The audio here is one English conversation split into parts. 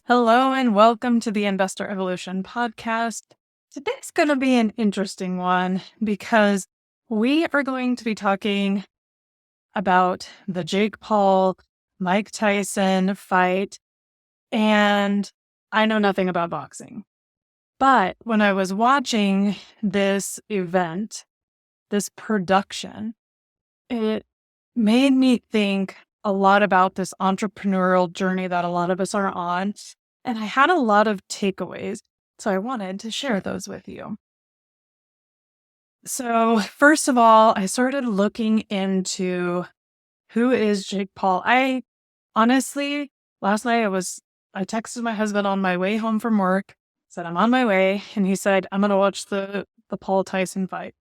Hello and welcome to the Investor Evolution podcast. Today's going to be an interesting one because we are going to be talking about the Jake Paul, Mike Tyson fight. And I know nothing about boxing. But when I was watching this event, this production, it made me think a lot about this entrepreneurial journey that a lot of us are on. And I had a lot of takeaways. So I wanted to share those with you. So, first of all, I started looking into who is Jake Paul. I honestly, last night I texted my husband on my way home from work, said I'm on my way, and he said, I'm gonna watch the Paul Tyson fight.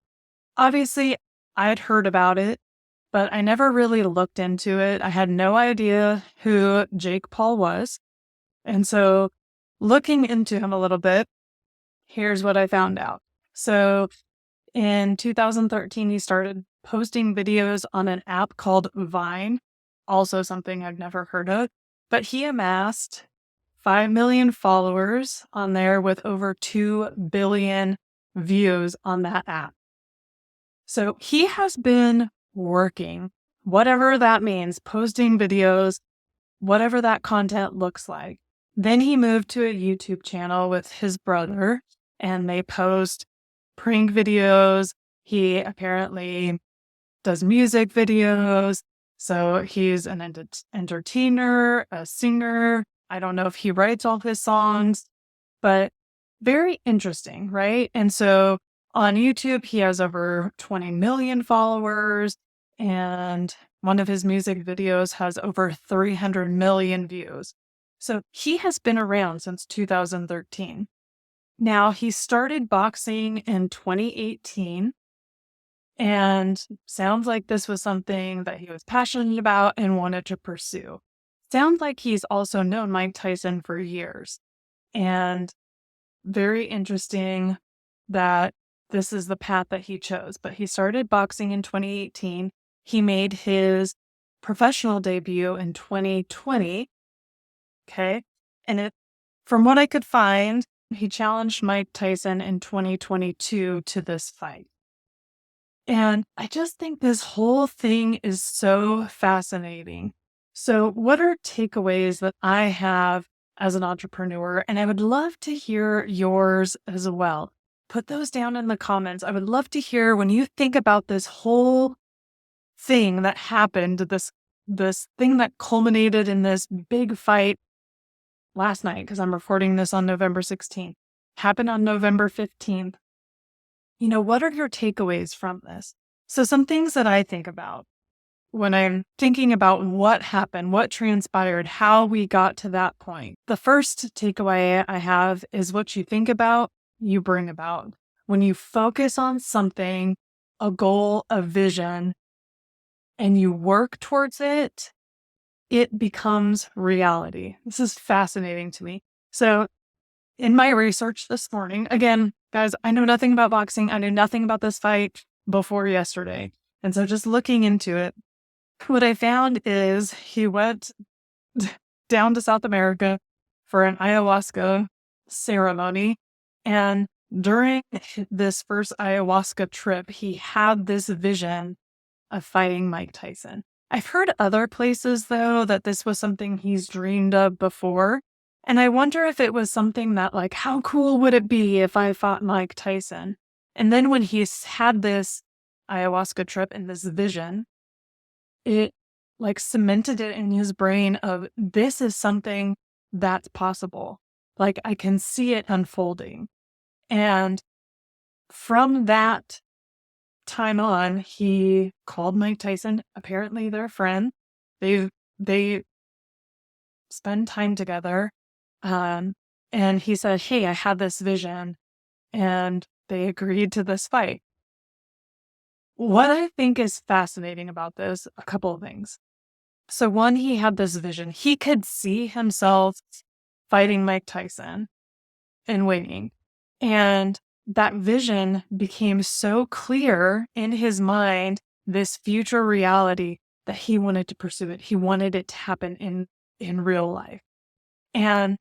Obviously, I'd heard about it, but I never really looked into it. I had no idea who Jake Paul was. And so looking into him a little bit, here's what I found out. So in 2013, he started posting videos on an app called Vine, also something I've never heard of, but he amassed 5 million followers on there with over 2 billion views on that app. So he has been working, whatever that means, posting videos, whatever that content looks like. Then he moved to a YouTube channel with his brother and they post prank videos. He apparently does music videos. So he's an entertainer, a singer. I don't know if he writes all his songs, but very interesting, right? And so on YouTube, he has over 20 million followers, and one of his music videos has over 300 million views. So he has been around since 2013. Now, he started boxing in 2018, and sounds like this was something that he was passionate about and wanted to pursue. Sounds like he's also known Mike Tyson for years. And very interesting that this is the path that he chose. But he started boxing in 2018. He made his professional debut in 2020. Okay. And from what I could find, he challenged Mike Tyson in 2022 to this fight. And I just think this whole thing is so fascinating. So, what are takeaways that I have as an entrepreneur? And I would love to hear yours as well. Put those down in the comments. I would love to hear when you think about this whole thing that happened, this thing that culminated in this big fight last night, because I'm recording this on November 16th, happened on November 15th. What are your takeaways from this? So some things that I think about when I'm thinking about what happened, what transpired, how we got to that point. The first takeaway I have is what you think about, you bring about. When you focus on something, a goal, a vision, and you work towards it, it becomes reality. This is fascinating to me. So in my research this morning, again, guys, I know nothing about boxing. I knew nothing about this fight before yesterday. And so just looking into it, what I found is he went down to South America for an ayahuasca ceremony. And during this first ayahuasca trip, he had this vision of fighting Mike Tyson. I've heard other places, though, that this was something he's dreamed of before. And I wonder if it was something that, like, how cool would it be if I fought Mike Tyson? And then when he's had this ayahuasca trip and this vision, it like cemented it in his brain of this is something that's possible. Like I can see it unfolding. And from that time on, he called Mike Tyson. Apparently they're friends. They spend time together. And he said, hey, I had this vision, and they agreed to this fight. What I think is fascinating about this, a couple of things. So one, he had this vision. He could see himself fighting Mike Tyson and winning. And that vision became so clear in his mind, this future reality, that he wanted to pursue it. He wanted it to happen in real life. And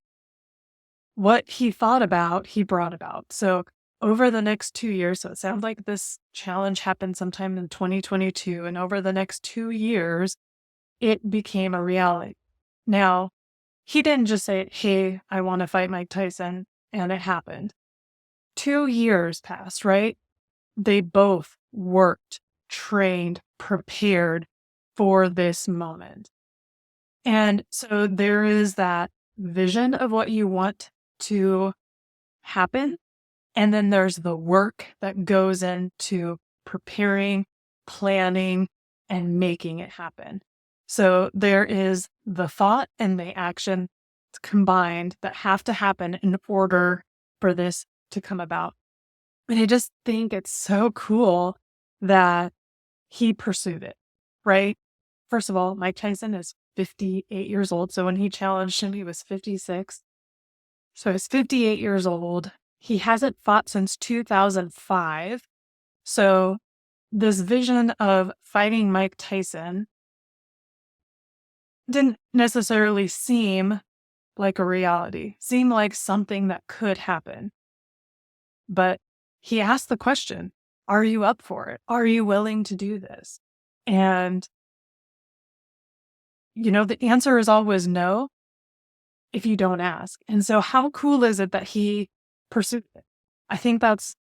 what he thought about, he brought about. So over the next 2 years, so it sounds like this challenge happened sometime in 2022, and over the next 2 years, it became a reality. Now, he didn't just say, hey, I want to fight Mike Tyson, and it happened. 2 years passed, right? They both worked, trained, prepared for this moment. And so there is that vision of what you want to happen. And then there's the work that goes into preparing, planning, and making it happen. So there is the thought and the action combined that have to happen in order for this to come about. And I just think it's so cool that he pursued it, right? First of all, Mike Tyson is 58 years old. So when he challenged him, he was 56. So he's 58 years old. He hasn't fought since 2005. So this vision of fighting Mike Tyson didn't necessarily seem like a reality, seem like something that could happen. But he asked the question, are you up for it? Are you willing to do this? And, the answer is always no if you don't ask. And so how cool is it that he pursued it? I think that's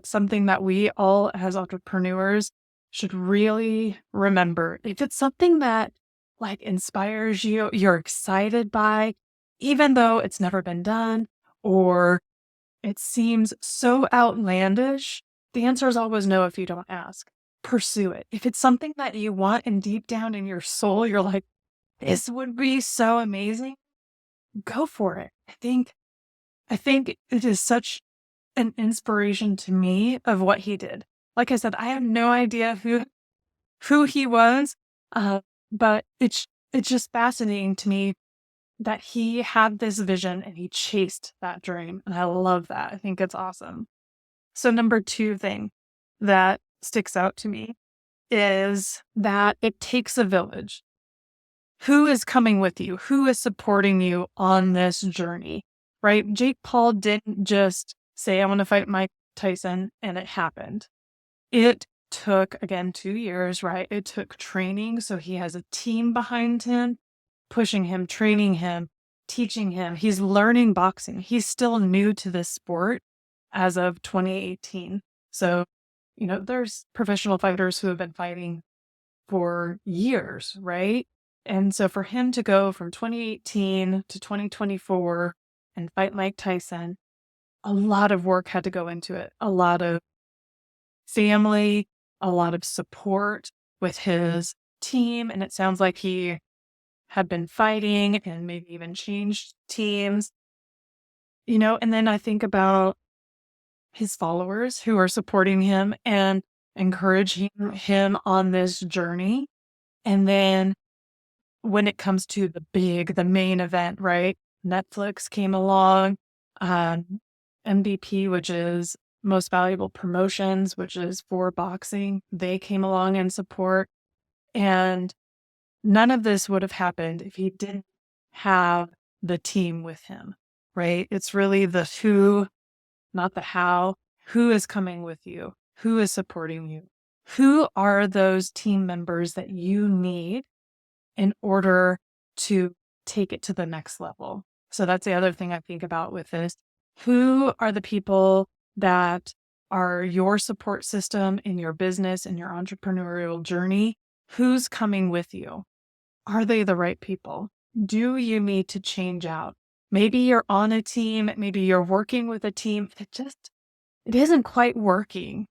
something that we all as entrepreneurs should really remember. If it's something that inspires you, you're excited by, even though it's never been done or it seems so outlandish, the answer is always no if you don't ask. Pursue it. If it's something that you want and deep down in your soul, you're like, this would be so amazing, go for it. I think it is such an inspiration to me of what he did. Like I said, I have no idea who he was, but it's just fascinating to me that he had this vision and he chased that dream. And I love that. I think it's awesome. So number 2 thing that sticks out to me is that it takes a village. Who is coming with you? Who is supporting you on this journey, right? Jake Paul didn't just say, I want to fight Mike Tyson, and it happened. It took, again, 2 years, right? It took training. So he has a team behind him, pushing him, training him, teaching him. He's learning boxing. He's still new to this sport as of 2018. So, there's professional fighters who have been fighting for years, right? And so for him to go from 2018 to 2024 and fight Mike Tyson, a lot of work had to go into it. A lot of family, a lot of support with his team. And it sounds like he had been fighting and maybe even changed teams, and then I think about his followers who are supporting him and encouraging him on this journey. And then when it comes to the main event, right? Netflix came along, MVP, which is Most Valuable Promotions, which is for boxing. They came along in support. And none of this would have happened if he didn't have the team with him, right? It's really the who, not the how. Who is coming with you? Who is supporting you? Who are those team members that you need in order to take it to the next level? So that's the other thing I think about with this. Who are the people that are your support system in your business and your entrepreneurial journey? Who's coming with you? Are they the right people? Do you need to change out? Maybe you're on a team, maybe you're working with a team. It isn't quite working.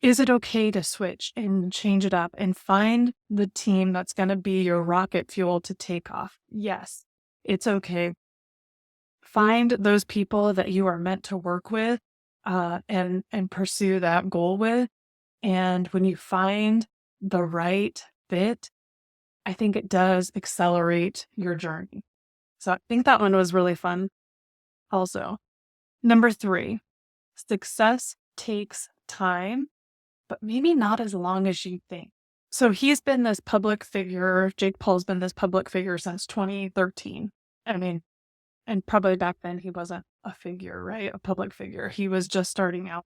Is it okay to switch and change it up and find the team that's going to be your rocket fuel to take off? Yes, it's okay. Find those people that you are meant to work with and pursue that goal with. And when you find the right fit, I think it does accelerate your journey. So I think that one was really fun also. Number 3, success takes time, but maybe not as long as you think. So he's been this public figure. Jake Paul's been this public figure since 2013. I mean, And probably back then he wasn't a figure, right? A public figure. He was just starting out.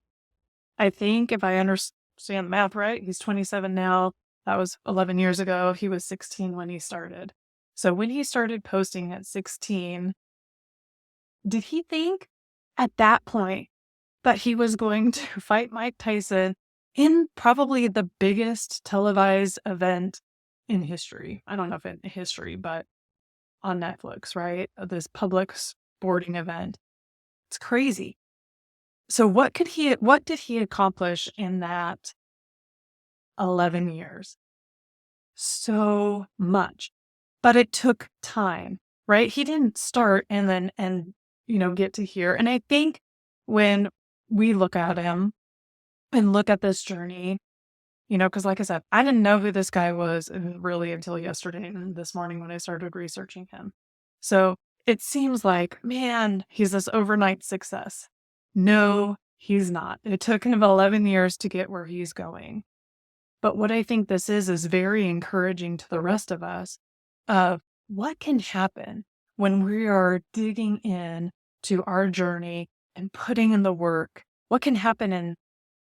I think if I understand the math right, he's 27 now. That was 11 years ago. He was 16 when he started. So when he started posting at 16, did he think at that point that he was going to fight Mike Tyson in probably the biggest televised event in history? I don't know if in history, but on Netflix, right? This public sporting event. It's crazy. So what did he accomplish in that 11 years? So much. But it took time, right? He didn't start and get to here. And I think when we look at him and look at this journey, because like I said, I didn't know who this guy was really until yesterday and this morning when I started researching him. So it seems like, man, he's this overnight success. No, he's not. It took him 11 years to get where he's going. But what I think this is very encouraging to the rest of us of what can happen when we are digging in to our journey and putting in the work. What can happen in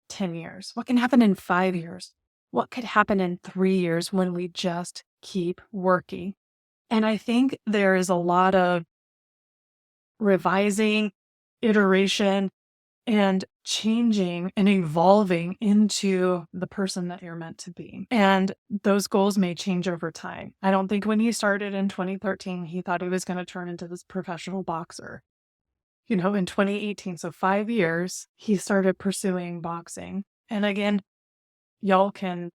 10 years? What can happen in 5 years? What could happen in 3 years when we just keep working? And I think there is a lot of revising, iteration, and changing and evolving into the person that you're meant to be. And those goals may change over time. I don't think when he started in 2013, he thought he was going to turn into this professional boxer. In 2018, so 5 years, he started pursuing boxing. And again, y'all can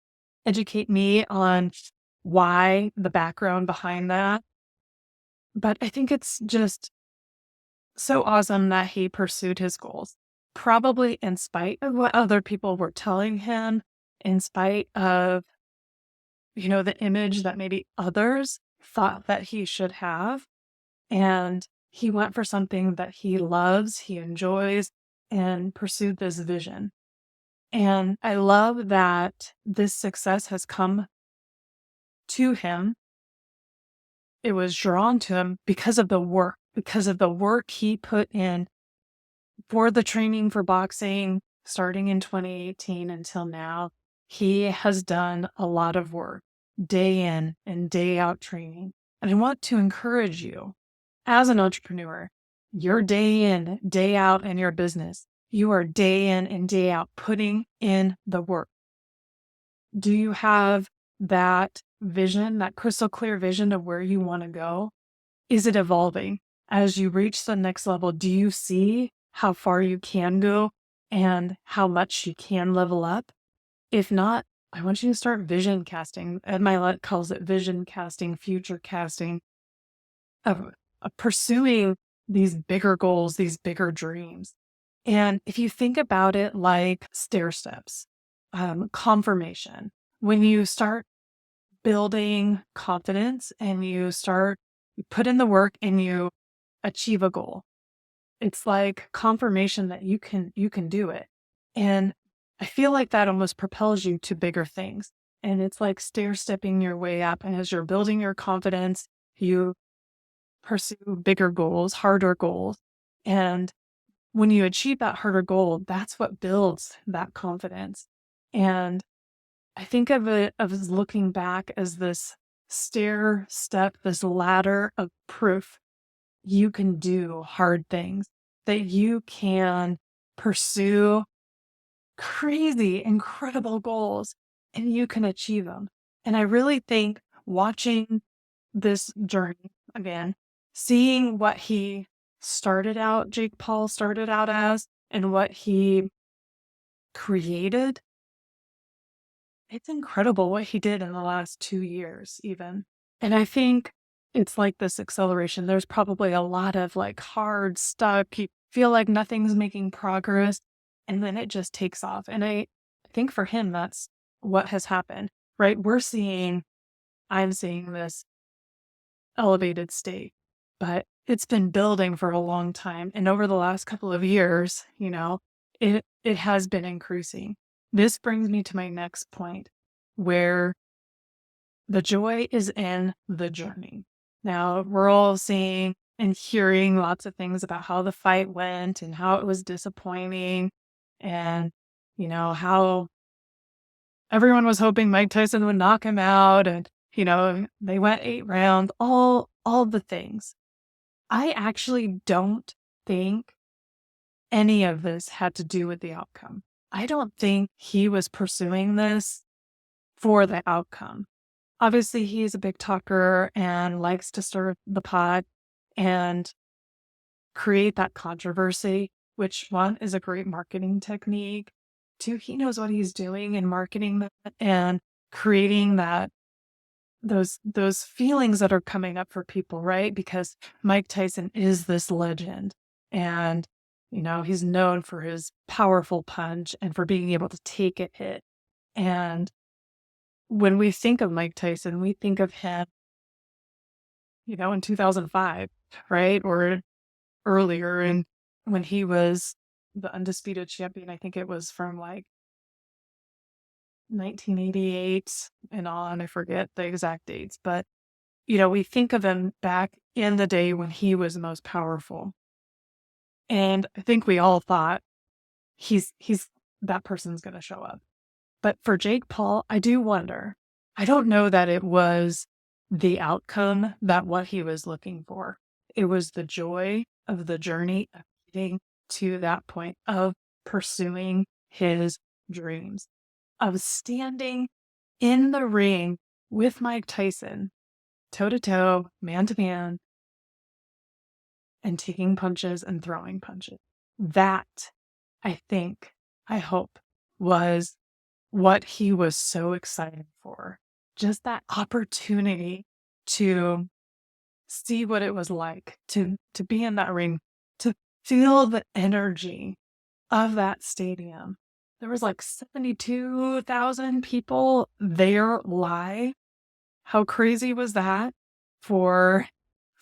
educate me on why, the background behind that. But I think it's just so awesome that he pursued his goals, probably in spite of what other people were telling him, in spite of, the image that maybe others thought that he should have. And he went for something that he loves, he enjoys, and pursued this vision. And I love that this success has come to him. It was drawn to him because of the work he put in for the training for boxing, starting in 2018 until now. He has done a lot of work, day in and day out training. And I want to encourage you as an entrepreneur, you're day in, day out in your business. You are day in and day out putting in the work. Do you have that vision, that crystal clear vision of where you want to go? Is it evolving? As you reach the next level, do you see how far you can go and how much you can level up? If not, I want you to start vision casting. Ed Milet calls it vision casting, future casting, of pursuing these bigger goals, these bigger dreams. And if you think about it like stair steps, confirmation, when you start building confidence and you put in the work and you achieve a goal, it's like confirmation that you can do it. And I feel like that almost propels you to bigger things. And it's like stair stepping your way up. And as you're building your confidence, you pursue bigger goals, harder goals. And when you achieve that harder goal, that's what builds that confidence. And I think of it as looking back as this stair step, this ladder of proof. You can do hard things, that you can pursue crazy, incredible goals, and you can achieve them. And I really think watching this journey again, seeing what Jake Paul started out as, and what he created, it's incredible what he did in the last 2 years, even. And I think it's like this acceleration. There's probably a lot of like hard stuck. You feel like nothing's making progress, and then it just takes off. And I think for him, that's what has happened, right? I'm seeing this elevated state, but it's been building for a long time. And over the last couple of years, it has been increasing. This brings me to my next point, where the joy is in the journey. Now, we're all seeing and hearing lots of things about how the fight went and how it was disappointing and, how everyone was hoping Mike Tyson would knock him out and, they went 8 rounds, all the things. I actually don't think any of this had to do with the outcome. I don't think he was pursuing this for the outcome. Obviously, he's a big talker and likes to stir the pot and create that controversy, which one is a great marketing technique. Two, he knows what he's doing in marketing that and creating those feelings that are coming up for people, right? Because Mike Tyson is this legend and he's known for his powerful punch and for being able to take a hit. And when we think of Mike Tyson, we think of him, in 2005, right? Or earlier. And when he was the undisputed champion, I think it was from like 1988 and on. I forget the exact dates, but we think of him back in the day when he was most powerful. And I think we all thought he's that person's going to show up. But for Jake Paul, I do wonder. I don't know that it was the outcome that what he was looking for. It was the joy of the journey of getting to that point of pursuing his dreams, of standing in the ring with Mike Tyson, toe to toe, man to man, and taking punches and throwing punches. That, I hope, was what he was so excited for. Just that opportunity to see what it was like to be in that ring, to feel the energy of that stadium. There was like 72,000 people there live. How crazy was that for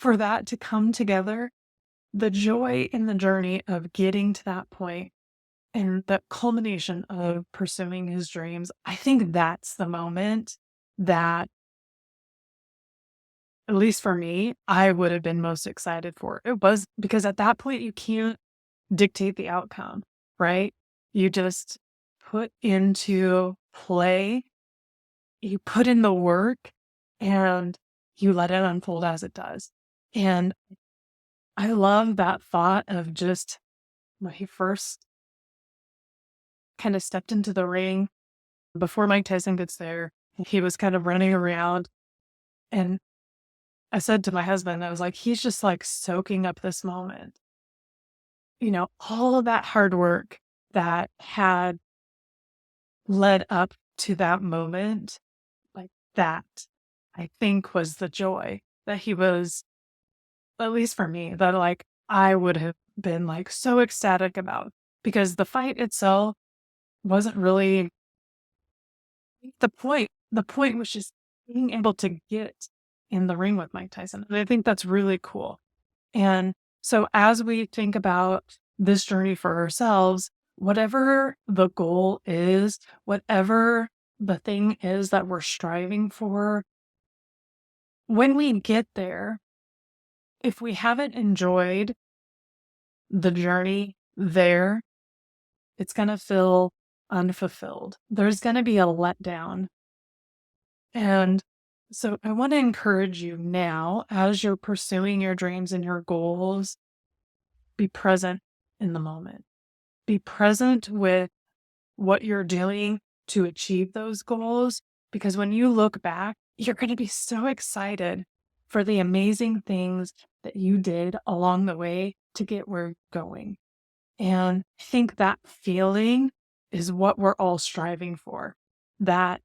that to come together? The joy in the journey of getting to that point and the culmination of pursuing his dreams. I think that's the moment that, at least for me, I would have been most excited for. It was because at that point, you can't dictate the outcome, right? You just put into play, you put in the work, and you let it unfold as it does. And I love that thought of just when he first kind of stepped into the ring before Mike Tyson gets there. He was kind of running around. And I said to my husband, I was like, he's just like soaking up this moment. All of that hard work that had led up to that moment, like that, I think was the joy that he was, at least for me, that like I would have been like so ecstatic about, because the fight itself wasn't really the point. The point was just being able to get in the ring with Mike Tyson. And I think that's really cool. And so as we think about this journey for ourselves, whatever the goal is, whatever the thing is that we're striving for, when we get there, if we haven't enjoyed the journey there, it's going to feel unfulfilled. There's going to be a letdown. And so I want to encourage you now, as you're pursuing your dreams and your goals, be present in the moment. Be present with what you're doing to achieve those goals, because when you look back, you're going to be so excited for the amazing things that you did along the way to get where you're going. And I think that feeling is what we're all striving for. That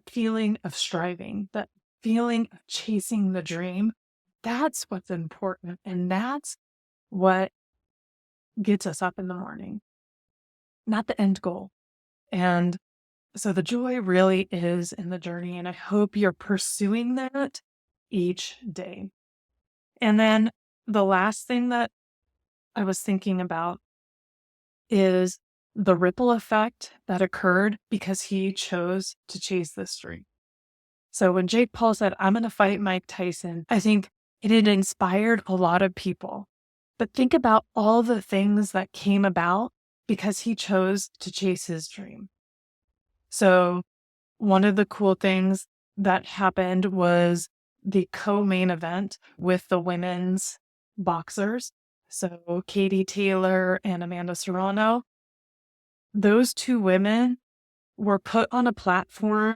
feeling of striving, that feeling of chasing the dream, that's what's important. And that's what gets us up in the morning, not the end goal. And so the joy really is in the journey. And I hope you're pursuing that each day. And then the last thing that I was thinking about is the ripple effect that occurred because he chose to chase this dream. So when Jake Paul said, I'm going to fight Mike Tyson, I think and it inspired a lot of people. But think about all the things that came about because he chose to chase his dream. So, one of the cool things that happened was the co-main event with the women's boxers. So, Katie Taylor and Amanda Serrano. Those two women were put on a platform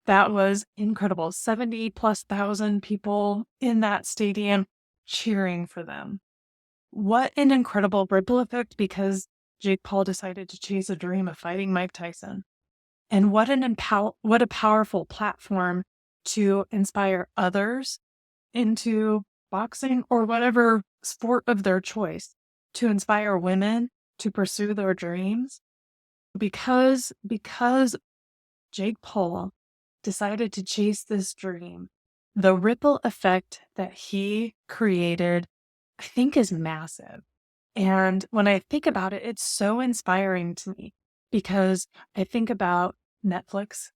that was incredible. 70 plus thousand people in that stadium cheering for them. What an incredible ripple effect because Jake Paul decided to chase a dream of fighting Mike Tyson. And what a powerful platform to inspire others into boxing or whatever sport of their choice, to inspire women to pursue their dreams. Because Jake Paul decided to chase this dream, the ripple effect that he created, I think, is massive. And when I think about it, it's so inspiring to me because I think about Netflix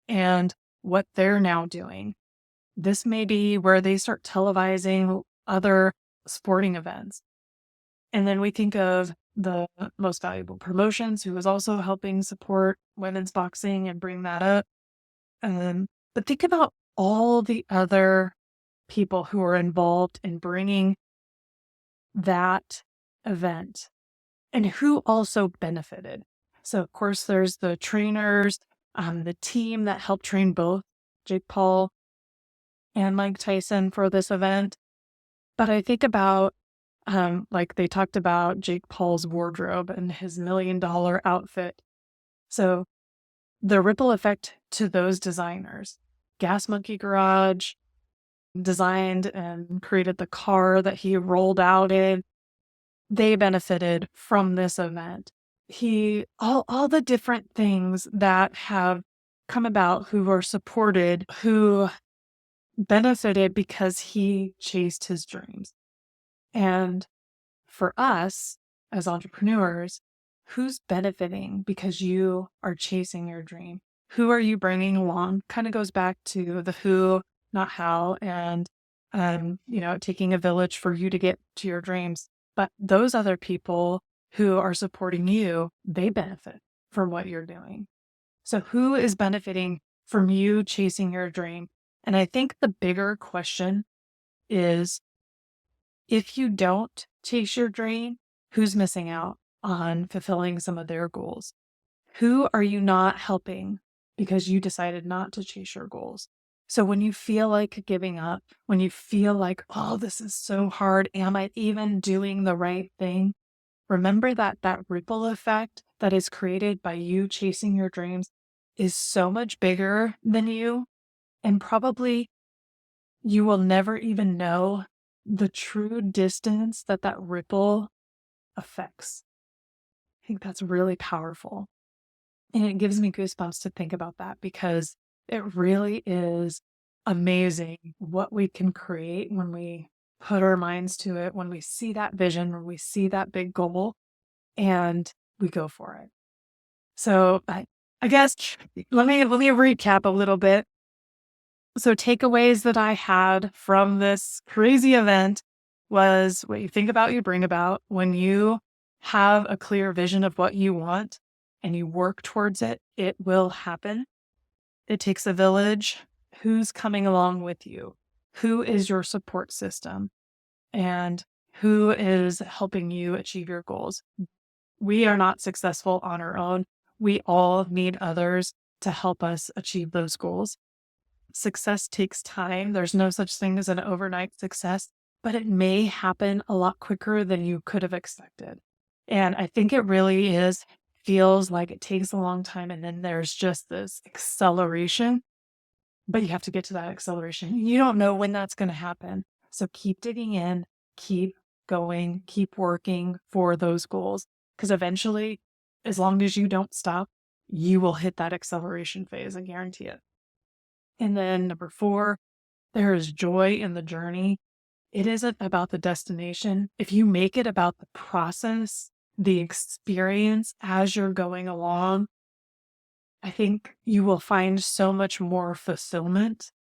and what they're now doing. This may be where they start televising other sporting events. And then we think of the Most Valuable Promotions, who is also helping support women's boxing and bring that up. But think about all the other people who are involved in bringing that event and who also benefited. So, of course, there's the trainers, the team that helped train both Jake Paul and Mike Tyson for this event. But I think about, like they talked about Jake Paul's wardrobe and his $1 million outfit. So the ripple effect to those designers, Gas Monkey Garage designed and created the car that he rolled out in. They benefited from this event. All the different things that have come about, who were supported, who benefited because he chased his dreams. And for us as entrepreneurs, who's benefiting because you are chasing your dream? Who are you bringing along? Kind of goes back to the who, not how, and taking a village for you to get to your dreams. But those other people who are supporting you, they benefit from what you're doing. So who is benefiting from you chasing your dream? And I think the bigger question is, if you don't chase your dream, who's missing out on fulfilling some of their goals? Who are you not helping because you decided not to chase your goals? So when you feel like giving up, when you feel like, oh, this is so hard, am I even doing the right thing? Remember that ripple effect that is created by you chasing your dreams is so much bigger than you, and probably you will never even know the true distance that ripple affects. I think that's really powerful. And it gives me goosebumps to think about that because it really is amazing what we can create when we put our minds to it, when we see that vision, when we see that big goal, and we go for it. So I guess let me recap a little bit. So takeaways that I had from this crazy event was what you think about, you bring about. When you have a clear vision of what you want and you work towards it, it will happen. It takes a village. Who's coming along with you? Who is your support system? And who is helping you achieve your goals? We are not successful on our own. We all need others to help us achieve those goals. Success takes time. There's no such thing as an overnight success, but it may happen a lot quicker than you could have expected. And I think it really feels like it takes a long time. And then there's just this acceleration, but you have to get to that acceleration. You don't know when that's going to happen. So keep digging in, keep going, keep working for those goals. Because eventually, as long as you don't stop, you will hit that acceleration phase. I guarantee it. And then number 4, there is joy in the journey. It isn't about the destination. If you make it about the process, the experience as you're going along, I think you will find so much more fulfillment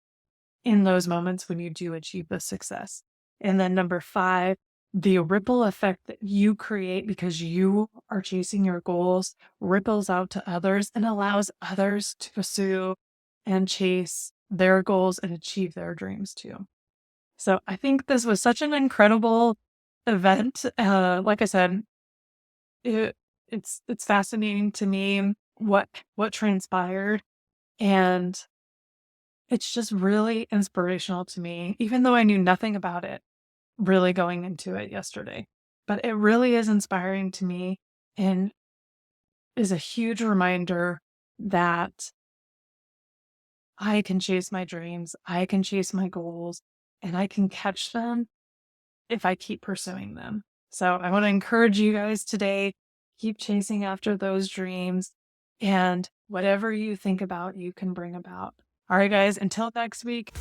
in those moments when you do achieve the success. And then number 5, the ripple effect that you create because you are chasing your goals ripples out to others and allows others to pursue and chase their goals and achieve their dreams too. So I think this was such an incredible event. Like I said, it, it's fascinating to me what transpired, and it's just really inspirational to me, even though I knew nothing about it really going into it yesterday. But it really is inspiring to me and is a huge reminder that I can chase my dreams, I can chase my goals, and I can catch them if I keep pursuing them. So I want to encourage you guys today, keep chasing after those dreams, and whatever you think about, you can bring about. All right, guys, until next week,